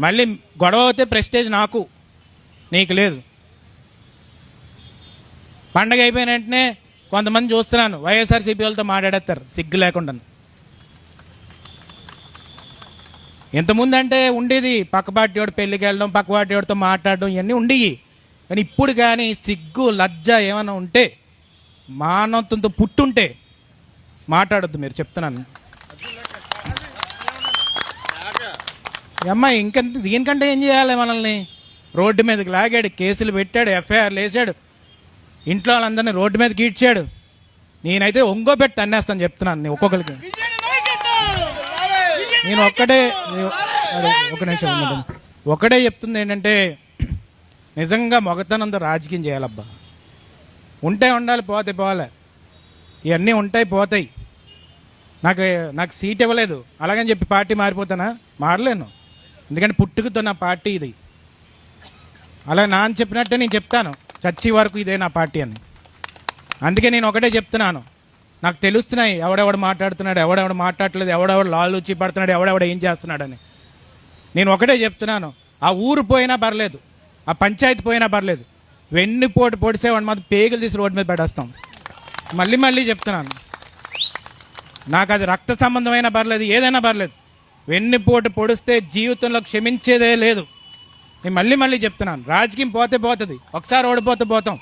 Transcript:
మళ్ళీ గొడవ అవుతే ప్రెస్టేజ్ నాకు, నీకు లేదు. పండగ అయిపోయిన వెంటనే కొంతమంది చూస్తున్నాను వైఎస్ఆర్సీపీ వాళ్ళతో మాట్లాడేస్తారు సిగ్గు లేకుండా. ఇంతకుముందు అంటే ఉండేది పక్క పార్టీ వాడు పెళ్ళికి వెళ్ళడం, పక్క పార్టీ వాడితో మాట్లాడడం, ఇవన్నీ ఉండేవి. కానీ ఇప్పుడు కానీ సిగ్గు లజ్జ ఏమైనా ఉంటే, మానవత్వంతో పుట్టుంటే మాట్లాడొద్దు. మీరు చెప్తున్నాను అమ్మాయి ఇంకంత దీనికంటే ఏం చేయాలి? మనల్ని రోడ్డు మీదకి లాగాడు, కేసులు పెట్టాడు, ఎఫ్ఐఆర్లు వేసాడు, ఇంట్లో వాళ్ళందరినీ రోడ్డు మీదకి ఈడ్చాడు. నేనైతే ఒంగోబెట్టి తన్నేస్తాను చెప్తున్నాను నేను ఒక్కొక్కరికి. నేను ఒక నిమిషం ఒకటే చెప్తుంది ఏంటంటే, నిజంగా మొగతనంతో రాజకీయం చేయాలబ్బా. ఉంటే ఉండాలి, పోతే పోలే. ఇవన్నీ ఉంటాయి పోతాయి. నాకు సీట్ ఇవ్వలేదు అలాగని చెప్పి పార్టీ మారిపోతానా? మారలేను. ఎందుకంటే పుట్టుకతో నా పార్టీ ఇది. అలా నాన్న చెప్పినట్టే నేను చెప్తాను చచ్చి వరకు ఇదే నా పార్టీ అని. అందుకే నేను ఒకటే చెప్తున్నాను, నాకు తెలుస్తున్నాయి ఎవడెవడు మాట్లాడుతున్నాడు, ఎవడెవడు మాట్లాడలేదు, ఎవడెవడు లాలూచి పడుతున్నాడు, ఎవడెవడు ఏం చేస్తున్నాడని. నేను ఒకటే చెప్తున్నాను, ఆ ఊరు పోయినా పర్లేదు, ఆ పంచాయతీ పోయినా పర్లేదు, వెన్నుపోటు పొడిసేవాడిని మాత్రం పేగులు తీసి రోడ్డు మీద పెట్టేస్తాం. మళ్ళీ చెప్తున్నాను, నాకు అది రక్త సంబంధమైనా పర్లేదు, ఏదైనా పర్లేదు, వెన్నుపోటు పొడిస్తే జీవితంలో క్షమించేదే లేదు. నేను మళ్ళీ చెప్తున్నాను, రాజకీయం పోతే పోతుంది, ఒకసారి ఓడిపోతే పోతాం.